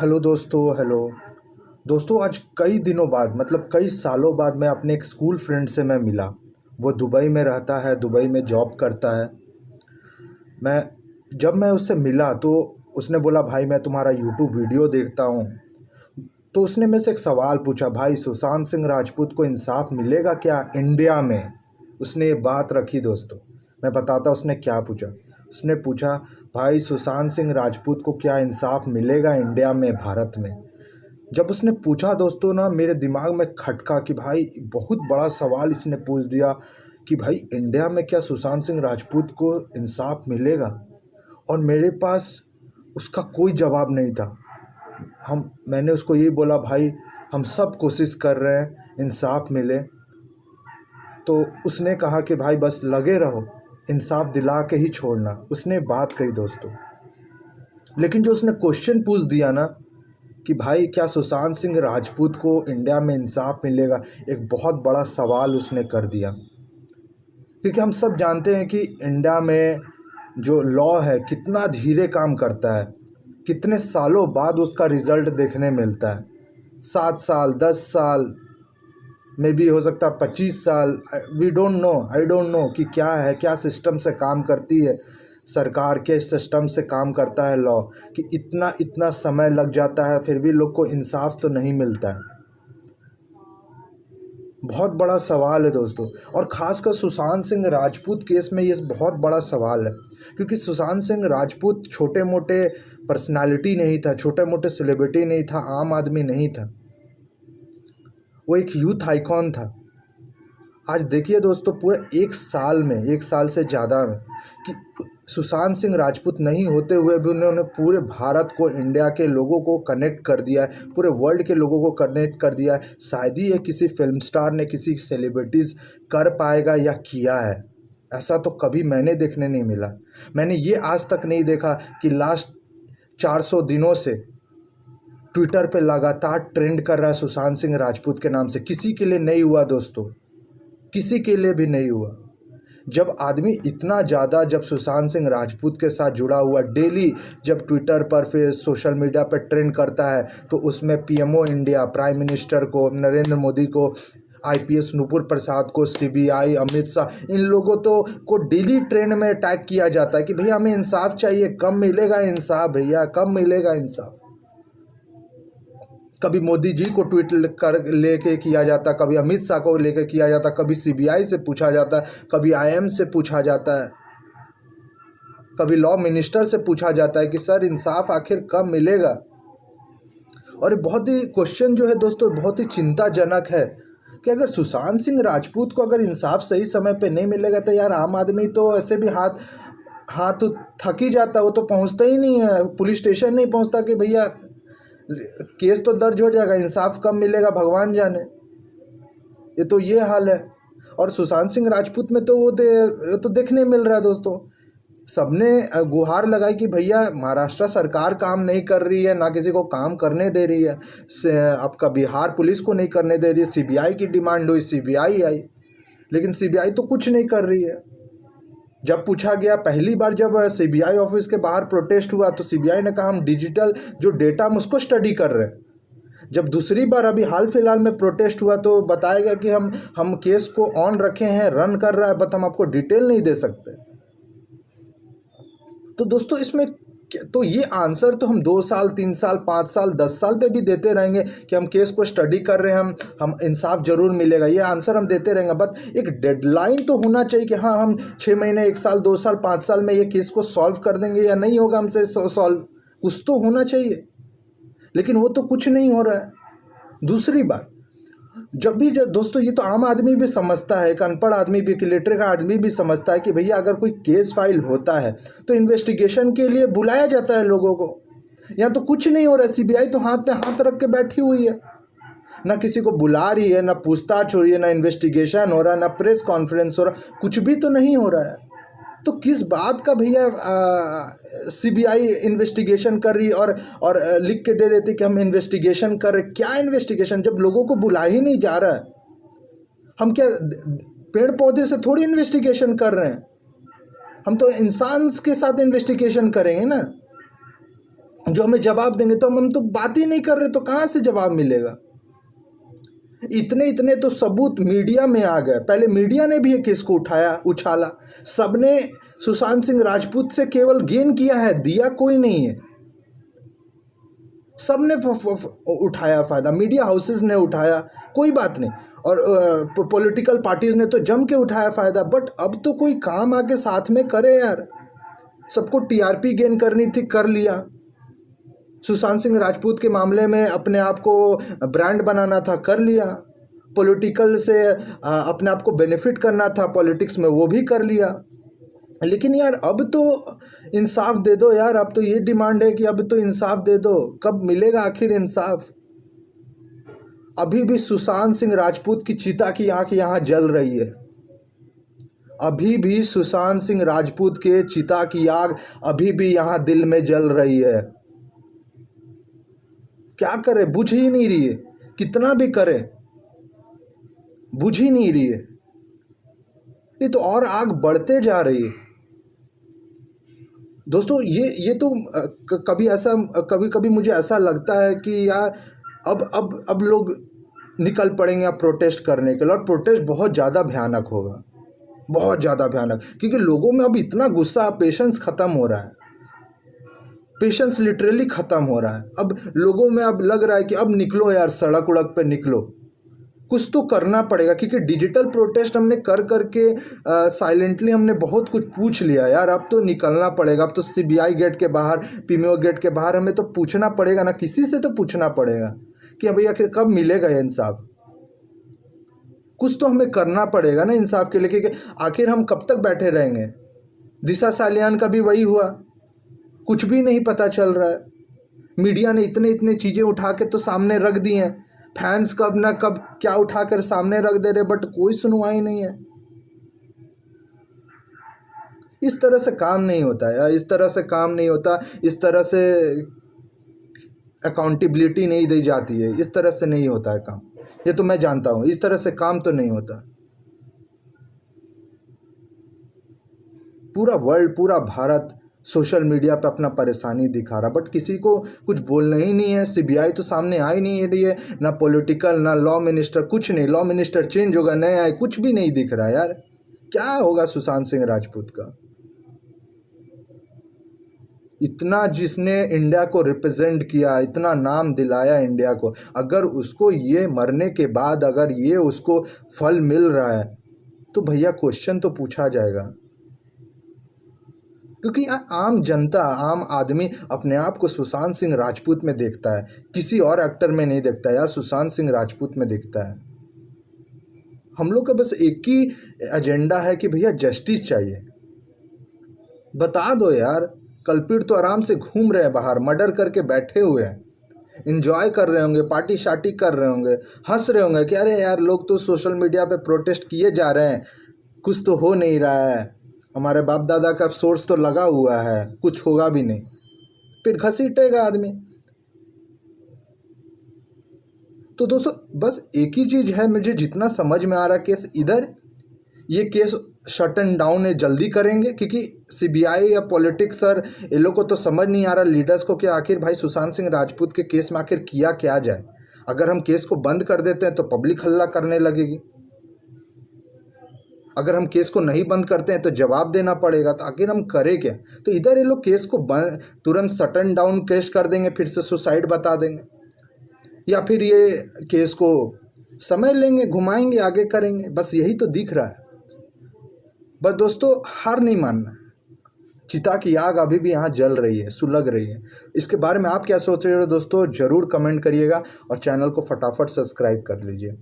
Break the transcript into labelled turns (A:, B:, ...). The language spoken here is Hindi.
A: हेलो दोस्तों। हेलो दोस्तों, आज कई दिनों बाद मतलब कई सालों बाद मैं अपने एक स्कूल फ्रेंड से मैं मिला। वो दुबई में रहता है, दुबई में जॉब करता है। जब मैं उससे मिला तो उसने बोला, भाई मैं तुम्हारा यूट्यूब वीडियो देखता हूँ। तो उसने मेरे से एक सवाल पूछा, भाई सुशांत सिंह राजपूत को इंसाफ मिलेगा क्या इंडिया में। उसने ये बात रखी दोस्तों। मैं बताता उसने क्या पूछा। उसने पूछा, भाई सुशांत सिंह राजपूत को क्या इंसाफ मिलेगा इंडिया में, भारत में। जब उसने पूछा दोस्तों ना, मेरे दिमाग में खटका कि भाई बहुत बड़ा सवाल इसने पूछ दिया कि भाई इंडिया में क्या सुशांत सिंह राजपूत को इंसाफ मिलेगा। और मेरे पास उसका कोई जवाब नहीं था। मैंने उसको यही बोला, भाई हम सब कोशिश कर रहे हैं इंसाफ मिले। तो उसने कहा कि भाई बस लगे रहो, इंसाफ दिला के ही छोड़ना। उसने बात कही दोस्तों। लेकिन जो उसने क्वेश्चन पूछ दिया ना कि भाई क्या सुशांत सिंह राजपूत को इंडिया में इंसाफ मिलेगा, एक बहुत बड़ा सवाल उसने कर दिया। क्योंकि हम सब जानते हैं कि इंडिया में जो लॉ है कितना धीरे काम करता है, कितने सालों बाद उसका रिज़ल्ट देखने मिलता है। 7 साल, 10 साल में भी हो सकता है, 25 साल। We don't know, I don't know कि क्या है, क्या सिस्टम से काम करती है सरकार, के सिस्टम से काम करता है लॉ, कि इतना इतना समय लग जाता है फिर भी लोग को इंसाफ तो नहीं मिलता है। बहुत बड़ा सवाल है दोस्तों। और ख़ासकर सुशांत सिंह राजपूत केस में ये बहुत बड़ा सवाल है। क्योंकि सुशांत सिंह राजपूत छोटे मोटे पर्सनालिटी नहीं था, छोटे मोटे सेलिब्रिटी नहीं था, आम आदमी नहीं था। वो एक यूथ आइकॉन था। आज देखिए दोस्तों, पूरे एक साल में, एक साल से ज़्यादा में, कि सुशांत सिंह राजपूत नहीं होते हुए भी उन्होंने पूरे भारत को, इंडिया के लोगों को कनेक्ट कर दिया है, पूरे वर्ल्ड के लोगों को कनेक्ट कर दिया है। शायद ही ये किसी फिल्म स्टार ने, किसी सेलिब्रिटीज़ कर पाएगा या किया है। ऐसा तो कभी मैंने देखने नहीं मिला। मैंने ये आज तक नहीं देखा कि लास्ट 400 दिनों से ट्विटर पे लगातार ट्रेंड कर रहा है सुशांत सिंह राजपूत के नाम से। किसी के लिए नहीं हुआ दोस्तों, किसी के लिए भी नहीं हुआ। जब आदमी इतना ज़्यादा, जब सुशांत सिंह राजपूत के साथ जुड़ा हुआ, डेली जब ट्विटर पर फिर सोशल मीडिया पर ट्रेंड करता है, तो उसमें पीएमओ इंडिया, प्राइम मिनिस्टर को, नरेंद्र मोदी को, आईपीएस नुपुर प्रसाद को, सीबीआई, अमित शाह, इन लोगों को डेली ट्रेंड में अटैक किया जाता है कि भैया हमें इंसाफ चाहिए, कब मिलेगा इंसाफ, भैया कब मिलेगा इंसाफ। कभी मोदी जी को ट्वीट कर लेके किया जाता, कभी अमित शाह को लेके किया जाता, कभी सीबीआई से पूछा जाता है, कभी आईएम से पूछा जाता है, कभी लॉ मिनिस्टर से पूछा जाता है कि सर इंसाफ आखिर कब मिलेगा। और बहुत ही क्वेश्चन जो है दोस्तों, बहुत ही चिंताजनक है कि अगर सुशांत सिंह राजपूत को अगर इंसाफ सही समय पे नहीं मिलेगा तो यार आम आदमी तो ऐसे भी हाथ तो थक ही जाता, वो तो पहुंचता ही नहीं है, पुलिस स्टेशन नहीं पहुंचता कि भैया केस तो दर्ज हो जाएगा, इंसाफ कब मिलेगा भगवान जाने। ये हाल है। और सुशांत सिंह राजपूत में तो वो तो देखने मिल रहा है दोस्तों। सबने गुहार लगाई कि भैया महाराष्ट्र सरकार काम नहीं कर रही है, ना किसी को काम करने दे रही है, आपका बिहार पुलिस को नहीं करने दे रही है। सीबीआई की डिमांड हुई, सीबीआई आई, लेकिन सीबीआई तो कुछ नहीं कर रही है। जब पूछा गया, पहली बार जब सीबीआई ऑफिस के बाहर प्रोटेस्ट हुआ तो सीबीआई ने कहा हम डिजिटल जो डेटा हम उसको स्टडी कर रहे हैं। जब दूसरी बार अभी हाल फिलहाल में प्रोटेस्ट हुआ तो बताया गया कि हम केस को ऑन रखे हैं, रन कर रहा है, बट हम आपको डिटेल नहीं दे सकते। तो दोस्तों इसमें तो ये आंसर तो हम 2 साल, 3 साल, 5 साल, 10 साल पे भी देते रहेंगे कि हम केस को स्टडी कर रहे हैं, हम इंसाफ जरूर मिलेगा, ये आंसर हम देते रहेंगे। बट एक डेडलाइन तो होना चाहिए कि हाँ हम 6 महीने, 1 साल, 2 साल, 5 साल में ये केस को सॉल्व कर देंगे, या नहीं होगा हमसे सॉल्व, कुछ तो होना चाहिए। लेकिन वो तो कुछ नहीं हो रहा है। दूसरी बात, दोस्तों ये तो आम आदमी भी समझता है, एक अनपढ़ आदमी भी, एक लिटरेट आदमी भी समझता है कि भैया अगर कोई केस फाइल होता है तो इन्वेस्टिगेशन के लिए बुलाया जाता है लोगों को। यहाँ तो कुछ नहीं हो रहा है। सीबीआई तो हाथ पे हाथ रख के बैठी हुई है, ना किसी को बुला रही है, ना पूछताछ हो रही है, ना इन्वेस्टिगेशन हो रहा है, ना प्रेस कॉन्फ्रेंस हो रहा, कुछ भी तो नहीं हो रहा है। तो किस बात का भैया सीबीआई इन्वेस्टिगेशन कर रही और लिख के दे देती कि हम इन्वेस्टिगेशन कर रहे। क्या इन्वेस्टिगेशन, जब लोगों को बुला ही नहीं जा रहा है। हम क्या पेड़ पौधे से थोड़ी इन्वेस्टिगेशन कर रहे हैं, हम तो इंसान के साथ इन्वेस्टिगेशन करेंगे ना। जो हमें जवाब देंगे। तो हम तो बात ही नहीं कर रहे, तो कहाँ से जवाब मिलेगा? इतने इतने तो सबूत मीडिया में आ गए। पहले मीडिया ने भी ये केस को उछाला। सबने सुशांत सिंह राजपूत से केवल गेन किया है, दिया कोई नहीं है। सबने उठाया फ़ायदा, मीडिया हाउसेस ने उठाया, कोई बात नहीं, और पॉलिटिकल पार्टीज ने तो जम के उठाया फ़ायदा। बट अब तो कोई काम आके साथ में करे यार। सबको टीआरपी गेन करनी थी, कर लिया। सुशांत सिंह राजपूत के मामले में अपने आप को ब्रांड बनाना था, कर लिया। पॉलिटिकल से अपने आप को बेनिफिट करना था पॉलिटिक्स में, वो भी कर लिया। लेकिन यार अब तो इंसाफ दे दो यार। अब तो ये डिमांड है कि अब तो इंसाफ दे दो। कब मिलेगा आखिर इंसाफ? अभी भी सुशांत सिंह राजपूत की चिता की आंख यहाँ जल रही है। अभी भी सुशांत सिंह राजपूत के चिता की आग अभी भी यहाँ दिल में जल रही है। क्या करे, बुझ ही नहीं रही है। कितना भी करे बुझ ही नहीं रही है। ये तो और आग बढ़ते जा रही है। दोस्तों ये तो कभी कभी मुझे ऐसा लगता है कि यार अब लोग निकल पड़ेंगे प्रोटेस्ट करने के लिए, और प्रोटेस्ट बहुत ज़्यादा भयानक होगा, बहुत ज़्यादा भयानक। क्योंकि लोगों में अब इतना गुस्सा, पेशेंस ख़त्म हो रहा है। पेशेंस लिटरली ख़त्म हो रहा है। अब लोगों में अब लग रहा है कि अब निकलो यार, सड़क उड़क पे निकलो, कुछ तो करना पड़ेगा। क्योंकि डिजिटल प्रोटेस्ट हमने कर करके साइलेंटली हमने बहुत कुछ पूछ लिया यार। अब तो निकलना पड़ेगा। अब तो सीबीआई गेट के बाहर, पीएमओ गेट के बाहर हमें तो पूछना पड़ेगा ना, किसी से तो पूछना पड़ेगा कि भैया कब मिलेगा ये इंसाफ। कुछ तो हमें करना पड़ेगा ना इंसाफ के लिए। क्योंकि आखिर हम कब तक बैठे रहेंगे? दिशा सालियान का भी वही हुआ, कुछ भी नहीं पता चल रहा है। मीडिया ने इतने चीज़ें उठा के तो सामने रख दी हैं, फैंस कब ना कब क्या उठा कर सामने रख दे रहे, बट कोई सुनवाई नहीं है। इस तरह से काम नहीं होता यार, इस तरह से काम नहीं होता। इस तरह से अकाउंटेबिलिटी नहीं दी जाती है, इस तरह से नहीं होता है काम। ये तो मैं जानता हूँ, इस तरह से काम तो नहीं होता। पूरा वर्ल्ड, पूरा भारत सोशल मीडिया पे अपना परेशानी दिखा रहा, बट किसी को कुछ बोलना ही नहीं है। सीबीआई तो सामने आ ही नहीं रही है, ना पॉलिटिकल, ना लॉ मिनिस्टर, कुछ नहीं। लॉ मिनिस्टर चेंज होगा, नए आए, कुछ भी नहीं दिख रहा यार। क्या होगा सुशांत सिंह राजपूत का? इतना जिसने इंडिया को रिप्रेजेंट किया, इतना नाम दिलाया इंडिया को, अगर उसको ये मरने के बाद अगर ये उसको फल मिल रहा है तो भैया क्वेश्चन तो पूछा जाएगा। क्योंकि आम जनता, आम आदमी अपने आप को सुशांत सिंह राजपूत में देखता है, किसी और एक्टर में नहीं देखता यार, सुशांत सिंह राजपूत में देखता है। हम लोग का बस एक ही एजेंडा है कि भैया जस्टिस चाहिए। बता दो यार। कल्पित तो आराम से घूम रहे हैं बाहर, मर्डर करके बैठे हुए हैं, इंजॉय कर रहे होंगे, पार्टी शार्टी कर रहे होंगे, हंस रहे होंगे कि अरे यार लोग तो सोशल मीडिया पे प्रोटेस्ट किए जा रहे हैं, कुछ तो हो नहीं रहा है, हमारे बाप दादा का सोर्स तो लगा हुआ है, कुछ होगा भी नहीं। फिर घसीटेगा आदमी। तो दोस्तों बस एक ही चीज़ है, मुझे जितना समझ में आ रहा है केस, इधर ये केस शट एंड डाउन है, जल्दी करेंगे। क्योंकि सीबीआई या पॉलिटिक्स सर, इन लोग को तो समझ नहीं आ रहा, लीडर्स को, कि आखिर भाई सुशांत सिंह राजपूत के केस में आखिर किया क्या जाए। अगर हम केस को बंद कर देते हैं तो पब्लिक हल्ला करने लगेगी, अगर हम केस को नहीं बंद करते हैं तो जवाब देना पड़ेगा, तो आखिर हम करें क्या? तो इधर ये लोग केस को तुरंत शट एंड डाउन केस कर देंगे, फिर से सुसाइड बता देंगे, या फिर ये केस को समझ लेंगे, घुमाएंगे, आगे करेंगे। बस यही तो दिख रहा है। बस दोस्तों हार नहीं मानना, चिता की आग अभी भी यहाँ जल रही है, सुलग रही है। इसके बारे में आप क्या सोच रहे हो दोस्तों, ज़रूर कमेंट करिएगा, और चैनल को फटाफट सब्सक्राइब कर लीजिए।